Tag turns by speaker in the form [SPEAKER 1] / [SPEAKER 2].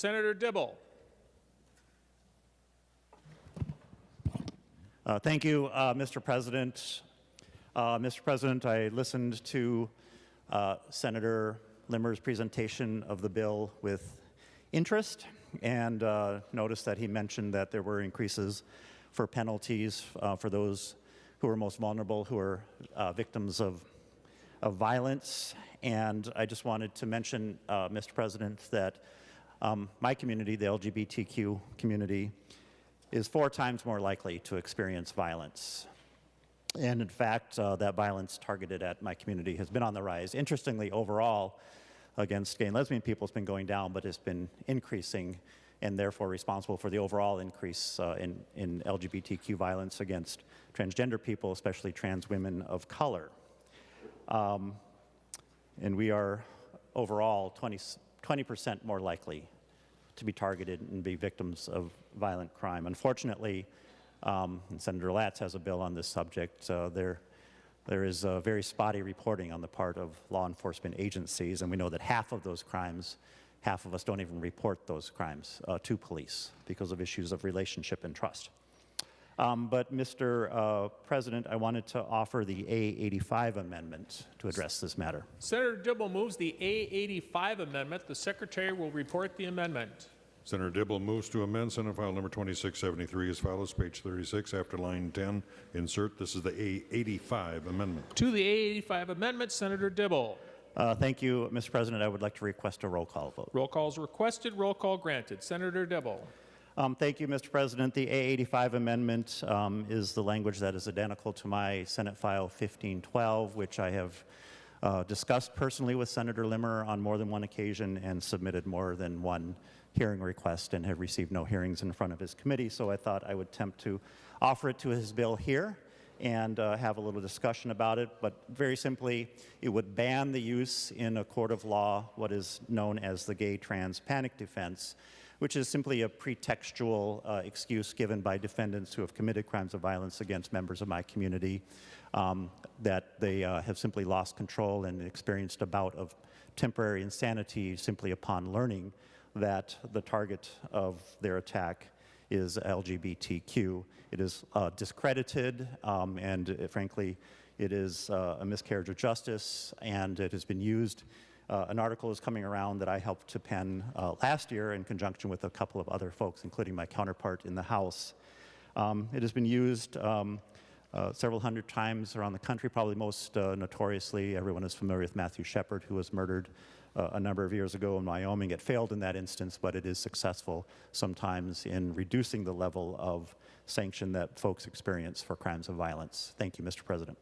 [SPEAKER 1] Senator Dibble.
[SPEAKER 2] Thank you, Mr. President. Mr. President, I listened to Senator Limmer's presentation of the bill with interest and noticed that he mentioned that there were increases for penalties for those who are most vulnerable, who are victims of violence. And I just wanted to mention, Mr. President, that my community, the LGBTQ community, is 4 times more likely to experience violence. And in fact, that violence targeted at my community has been on the rise. Interestingly, overall, against gay and lesbian people, it's been going down, but it's been increasing, and therefore responsible for the overall increase in LGBTQ violence against transgender people, especially trans women of color. And we are overall 20% more likely to be targeted and be victims of violent crime. Unfortunately, and Senator Latz has a bill on this subject, there is very spotty reporting on the part of law enforcement agencies, and we know that half of those crimes, half of us don't even report those crimes to police because of issues of relationship and trust. But Mr. President, I wanted to offer the A85 amendment to address this matter.
[SPEAKER 1] Senator Dibble moves the A85 amendment. The Secretary will report the amendment.
[SPEAKER 3] Senator Dibble moves to amend Senate File Number 2673 as follows, page 36, after line 10, insert. This is the A85 amendment.
[SPEAKER 1] To the A85 amendment, Senator Dibble.
[SPEAKER 2] Thank you, Mr. President. I would like to request a roll call vote.
[SPEAKER 1] Roll call is requested. Roll call granted. Senator Dibble.
[SPEAKER 2] Thank you, Mr. President. The A85 amendment is the language that is identical to my Senate File 1512, which I have discussed personally with Senator Limmer on more than one occasion and submitted more than one hearing request and have received no hearings in front of his committee. So I thought I would attempt to offer it to his bill here and have a little discussion about it. But very simply, it would ban the use in a court of law what is known as the gay trans panic defense, which is simply a pretextual excuse given by defendants who have committed crimes of violence against members of my community, that they have simply lost control and experienced a bout of temporary insanity simply upon learning that the target of their attack is LGBTQ. It is discredited, and frankly, it is a miscarriage of justice, and it has been used. An article is coming around that I helped to pen last year in conjunction with a couple of other folks, including my counterpart in the House. It has been used several hundred times around the country, probably most notoriously, everyone is familiar with Matthew Shepard, who was murdered a number of years ago in Wyoming. It failed in that instance, but it is successful sometimes in reducing the level of sanction that folks experience for crimes of violence. Thank you, Mr. President.